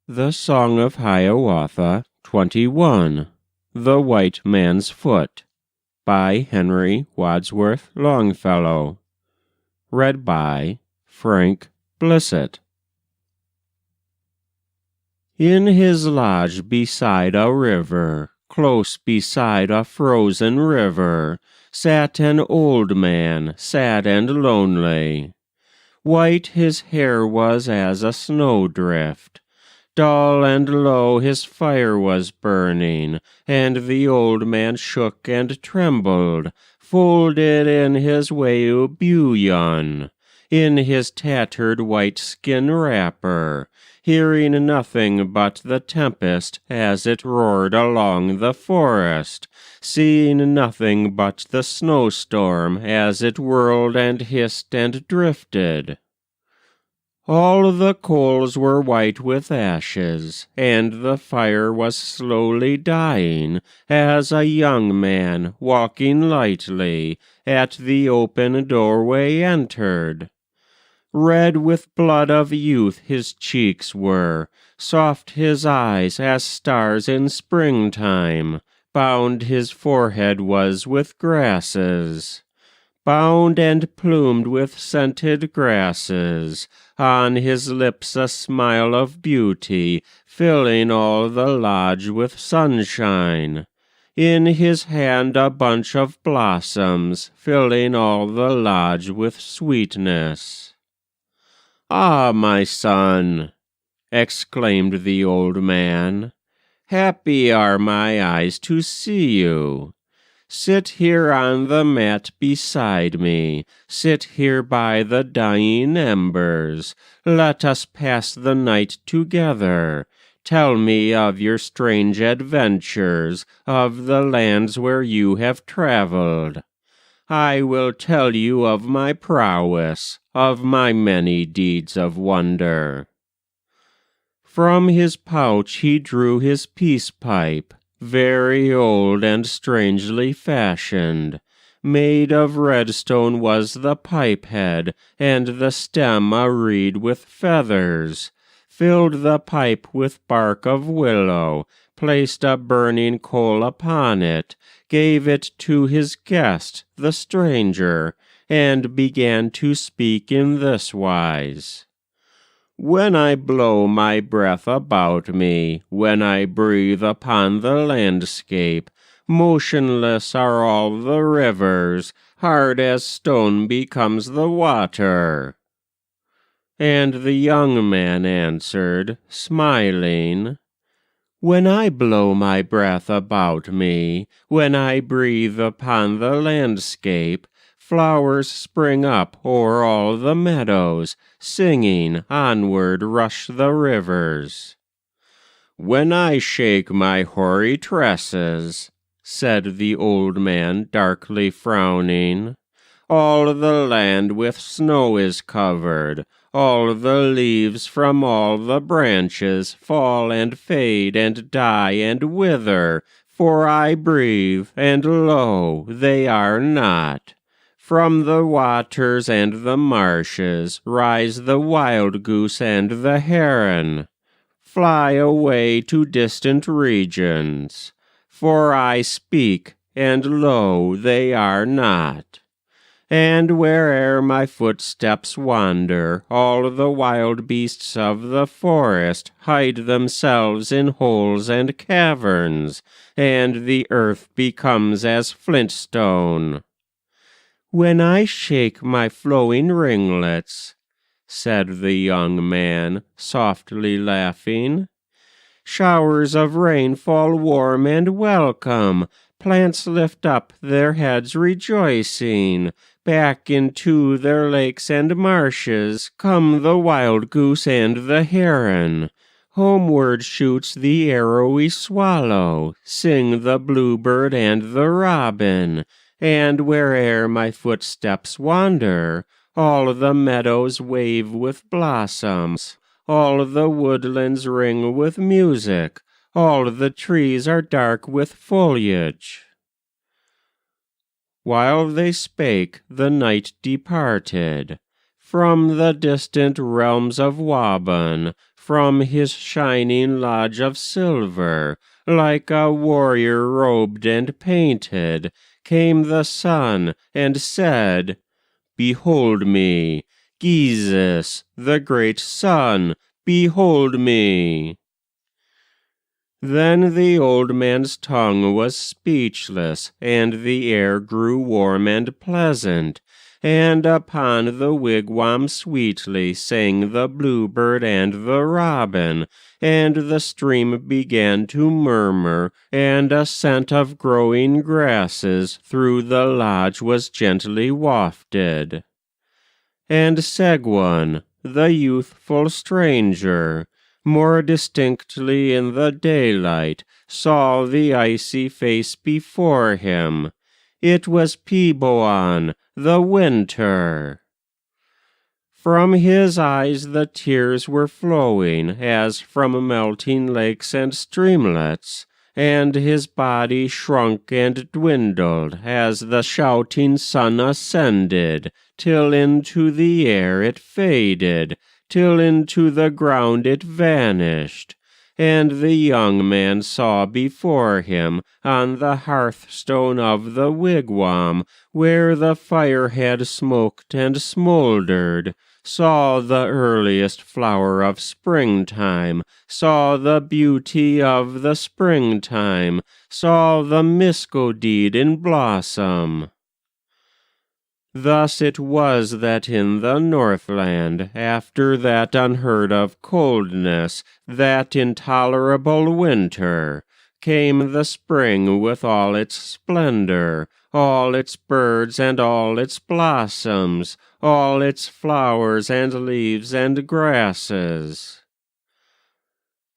The Song of Hiawatha 21. The White Man's Foot by Henry Wadsworth Longfellow. Read by Frank Blissett. In his lodge beside a river, close beside a frozen river, sat an old man, sad and lonely. White his hair was as a snowdrift. Dull and low his fire was burning, and the old man shook and trembled, folded in his weubuyon, in his tattered white skin wrapper, hearing nothing but the tempest as it roared along the forest, seeing nothing but the snowstorm as it whirled and hissed and drifted. All the coals were white with ashes, and the fire was slowly dying, as a young man, walking lightly, at the open doorway entered. Red with blood of youth his cheeks were, soft his eyes as stars in springtime, bound his forehead was with grasses. Bound and plumed with scented grasses, on his lips a smile of beauty, filling all the lodge with sunshine. In his hand a bunch of blossoms, filling all the lodge with sweetness. "Ah, my son," exclaimed the old man, "happy are my eyes to see you. Sit here on the mat beside me, sit here by the dying embers. Let us pass the night together. Tell me of your strange adventures, of the lands where you have traveled. I will tell you of my prowess, of my many deeds of wonder." From his pouch he drew his peace pipe, very old and strangely fashioned. Made of redstone was the pipe head, and the stem a reed with feathers. Filled the pipe with bark of willow, placed a burning coal upon it, gave it to his guest, the stranger, and began to speak in this wise. "When I blow my breath about me, when I breathe upon the landscape, motionless are all the rivers, hard as stone becomes the water." And the young man answered, smiling, "When I blow my breath about me, when I breathe upon the landscape, flowers spring up o'er all the meadows, singing, onward rush the rivers. When I shake my hoary tresses," said the old man, darkly frowning, "all the land with snow is covered, all the leaves from all the branches fall and fade and die and wither, for I breathe, and lo, they are not. From the waters and the marshes rise the wild goose and the heron. Fly away to distant regions, for I speak, and lo, they are not. And where'er my footsteps wander, all the wild beasts of the forest hide themselves in holes and caverns, and the earth becomes as flintstone. When I shake my flowing ringlets," said the young man, softly laughing, "showers of rain fall warm and welcome, plants lift up their heads rejoicing, back into their lakes and marshes come the wild goose and the heron. Homeward shoots the arrowy swallow, sing the bluebird and the robin, and where'er my footsteps wander, all the meadows wave with blossoms, all the woodlands ring with music, all the trees are dark with foliage." While they spake, the night departed. From the distant realms of Waban from his shining lodge of silver, like a warrior robed and painted, came the sun and said, "Behold me, Jesus, the great sun, behold me." Then the old man's tongue was speechless, and the air grew warm and pleasant, and upon the wigwam sweetly sang the bluebird and the robin, and the stream began to murmur, and a scent of growing grasses through the lodge was gently wafted. And Seguin, the youthful stranger, more distinctly in the daylight, saw the icy face before him. It was Peboan, the winter. From his eyes the tears were flowing, as from melting lakes and streamlets, and his body shrunk and dwindled as the shouting sun ascended, till into the air it faded, till into the ground it vanished. And the young man saw before him, on the hearthstone of the wigwam, where the fire had smoked and smoldered, saw the earliest flower of springtime, saw the beauty of the springtime, saw the miscodeed in blossom. Thus it was that in the Northland, after that unheard-of coldness, that intolerable winter, came the spring with all its splendor, all its birds and all its blossoms, all its flowers and leaves and grasses.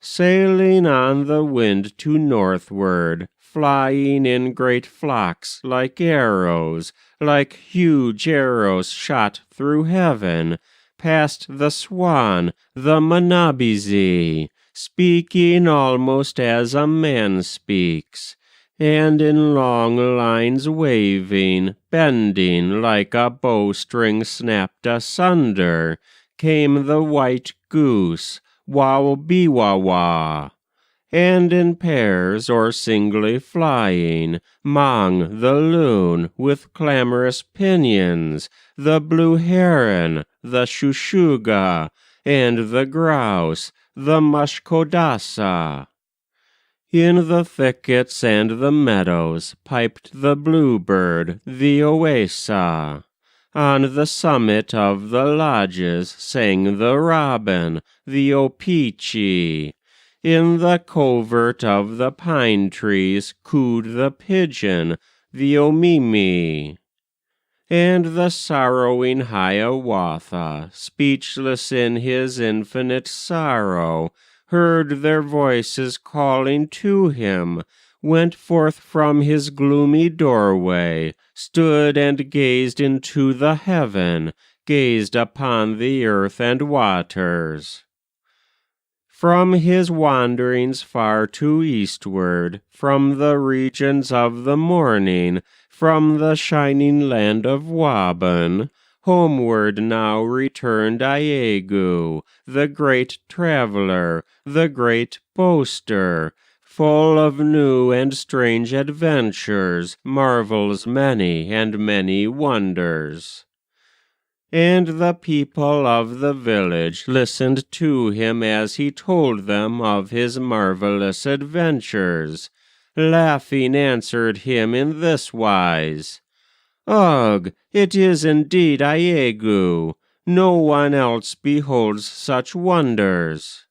Sailing on the wind to northward, flying in great flocks like arrows, like huge arrows shot through heaven, past the swan, the Manabozho, speaking almost as a man speaks, and in long lines waving, bending like a bowstring snapped asunder, came the white goose, Waw-be-waw-waw, and in pairs or singly flying, Mong the loon with clamorous pinions, the blue heron, the shushuga, and the grouse, the mushkodasa. In the thickets and the meadows piped the bluebird, the oesa. On the summit of the lodges sang the robin, the opeechee. In the covert of the pine trees cooed the pigeon, the omimi. And the sorrowing Hiawatha, speechless in his infinite sorrow, heard their voices calling to him, went forth from his gloomy doorway, stood and gazed into the heaven, gazed upon the earth and waters. From his wanderings far to eastward, from the regions of the morning, from the shining land of Waban, homeward now returned Iagoo, the great traveler, the great boaster, full of new and strange adventures, marvels many and many wonders. And the people of the village listened to him as he told them of his marvelous adventures. Laughing answered him in this wise, "Ugh, it is indeed Iagoo. No one else beholds such wonders."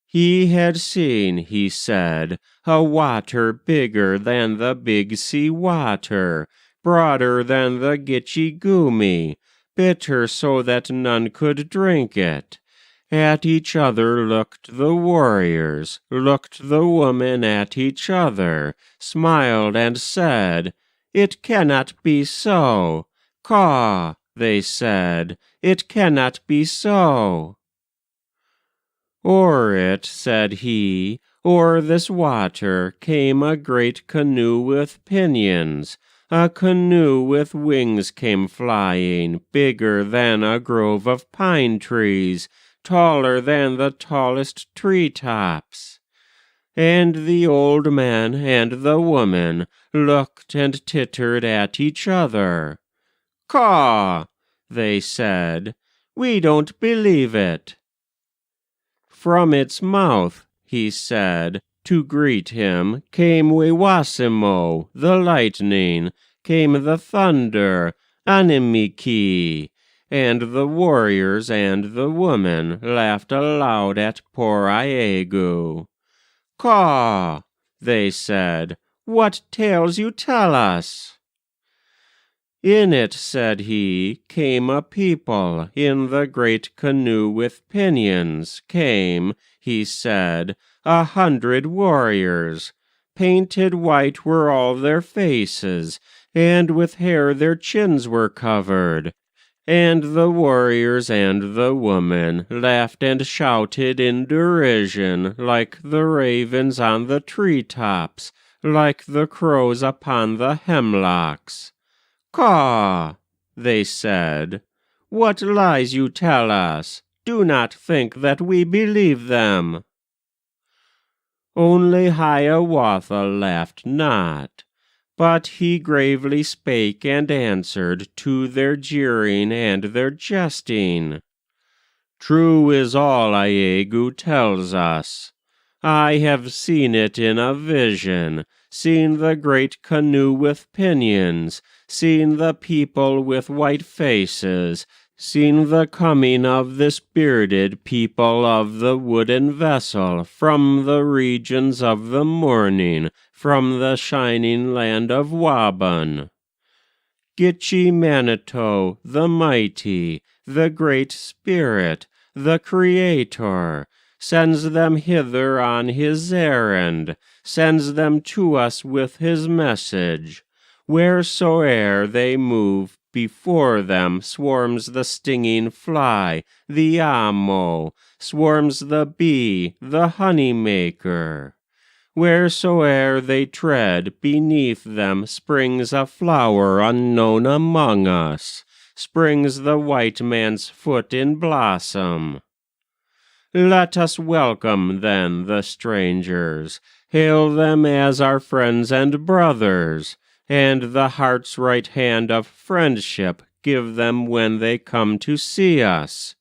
He had seen, he said, a water bigger than the Big Sea water, broader than the Gitche Gumee, bitter so that none could drink it. At each other looked the warriors, looked the women at each other, smiled and said, "It cannot be so. Caw," they said, "it cannot be so." "O'er it," said he, "o'er this water came a great canoe with pinions. A canoe with wings came flying, bigger than a grove of pine trees, taller than the tallest tree-tops. And the old man and the woman looked and tittered at each other. "Caw!" they said, "we don't believe it." From its mouth, he said, to greet him came Wewasimo, the lightning, came the thunder, Animiki, and the warriors and the woman laughed aloud at poor Iegu. "Caw!" they said, "what tales you tell us!" In it, said he, came a people, in the great canoe with pinions, came, he said, 100 warriors. Painted white were all their faces, and with hair their chins were covered. And the warriors and the woman laughed and shouted in derision, like the ravens on the tree-tops, like the crows upon the hemlocks. "Caw!" they said, "what lies you tell us! Do not think that we believe them." Only Hiawatha laughed not, but he gravely spake and answered to their jeering and their jesting. "True is all Iegu tells us. I have seen it in a vision, seen the great canoe with pinions, seen the people with white faces, seen the coming of this bearded people of the wooden vessel from the regions of the morning, from the shining land of Waban. Gitche Manito, the mighty, the great spirit, the Creator, sends them hither on his errand, sends them to us with his message. Wheresoe'er they move, before them swarms the stinging fly, the amo, swarms the bee, the honey-maker. Wheresoe'er they tread, beneath them springs a flower unknown among us, springs the white man's foot in blossom. Let us welcome, then, the strangers, hail them as our friends and brothers, and the heart's right hand of friendship give them when they come to see us.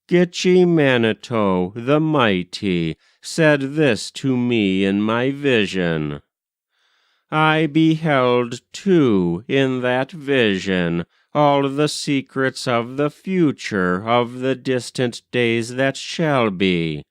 Gitche Manito, the mighty, said this to me in my vision. I beheld, too, in that vision, all the secrets of the future, of the distant days that shall be.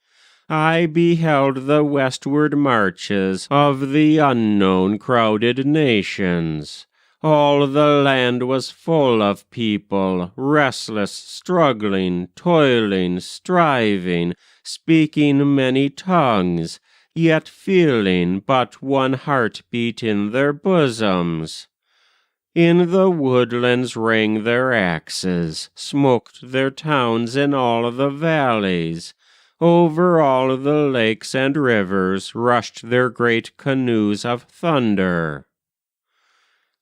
I beheld the westward marches of the unknown crowded nations. All the land was full of people, restless, struggling, toiling, striving, speaking many tongues, yet feeling but one heartbeat in their bosoms. In the woodlands rang their axes, smoked their towns in all the valleys. Over all the lakes and rivers rushed their great canoes of thunder.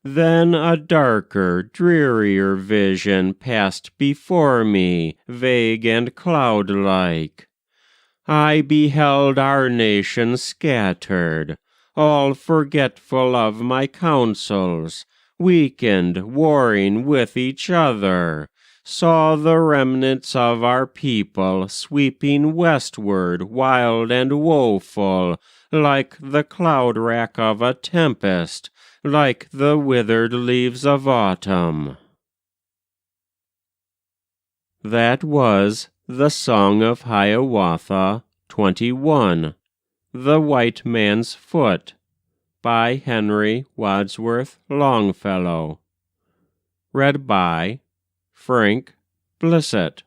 Then a darker, drearier vision passed before me, vague and cloud-like. I beheld our nation scattered, all forgetful of my counsels, weakened, warring with each other, saw the remnants of our people sweeping westward, wild and woeful, like the cloud-rack of a tempest, like the withered leaves of autumn. That was the Song of Hiawatha 21, The White Man's Foot, by Henry Wadsworth Longfellow. Read by Frank Blissett.